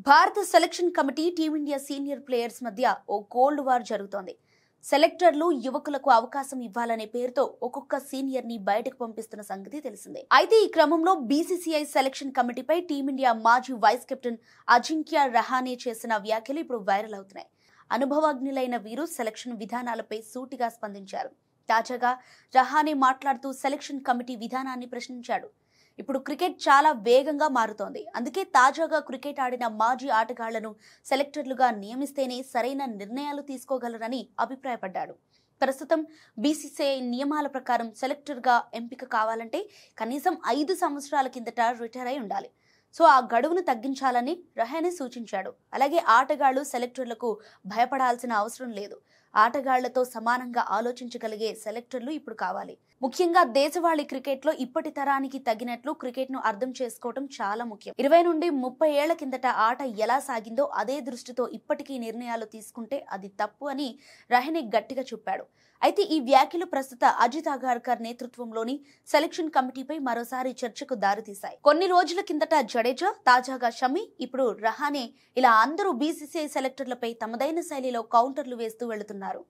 భారత selection committee team India senior players మధ్య ఓ cold war జరుగుతోంది. సెలెక్టర్లు యువకులకు అవకాశం ఇవ్వాలనే పేరుతో ఒక్కొక్క సీనియర్ ని బయటకు పంపిస్తున్న సంగతి తెలిసిందే. అయితే ఈ క్రమంలో బీసీసీఐ సెలక్షన్ కమిటీపై టీమిండియా మాజీ వైస్ కెప్టెన్ అజింక్య రహానే చేసిన వ్యాఖ్యలు ఇప్పుడు వైరల్ అవుతున్నాయి. అనుభవజ్ఞులైన వీరు సెలక్షన్ విధానాలపై సూటిగా స్పందించారు. తాజాగా రహానే మాట్లాడుతూ సెలక్షన్ కమిటీ విధానాన్ని ప్రశ్నించాడు. ఇప్పుడు క్రికెట్ చాలా వేగంగా మారుతోంది. అందుకే తాజాగా క్రికెట్ ఆడిన మాజీ ఆటగాళ్లను సెలెక్టర్లుగా నియమిస్తేనే సరైన నిర్ణయాలు తీసుకోగలరని అభిప్రాయపడ్డాడు. ప్రస్తుతం బీసీసీఐ నియమాల ప్రకారం సెలెక్టర్గా ఎంపిక కావాలంటే కనీసం 5 సంవత్సరాల కిందట రిటైర్ అయి ఉండాలి. సో ఆ గడువును తగ్గించాలని రహానే సూచించాడు. అలాగే ఆటగాళ్లు సెలెక్టర్లకు భయపడాల్సిన అవసరం లేదు. ఆటగాళ్లతో సమానంగా ఆలోచించగలిగే సెలెక్టర్లు ఇప్పుడు కావాలి. ముఖ్యంగా దేశవాళీ క్రికెట్లో ఇప్పటి తరానికి తగినట్లు క్రికెట్ ను అర్థం చేసుకోవడం చాలా ముఖ్యం. 20 నుండి 30 ఏళ్ల కిందట ఆట ఎలా సాగిందో అదే దృష్టితో ఇప్పటికీ నిర్ణయాలు తీసుకుంటే అది తప్పు అని రహానే గట్టిగా చెప్పాడు. అయితే ఈ వ్యాఖ్యలు ప్రస్తుత అజిత్ అగార్కర్ నేతృత్వంలోని సెలక్షన్ కమిటీపై మరోసారి చర్చకు దారితీశాయి. కొన్ని రోజుల కిందట జడేజా, తాజాగా షమి, ఇప్పుడు రహానే ఇలా అందరూ బీసీసీఐ సెలెక్టర్లపై తమదైన శైలిలో కౌంటర్లు వేస్తూ వెళుతున్నారు.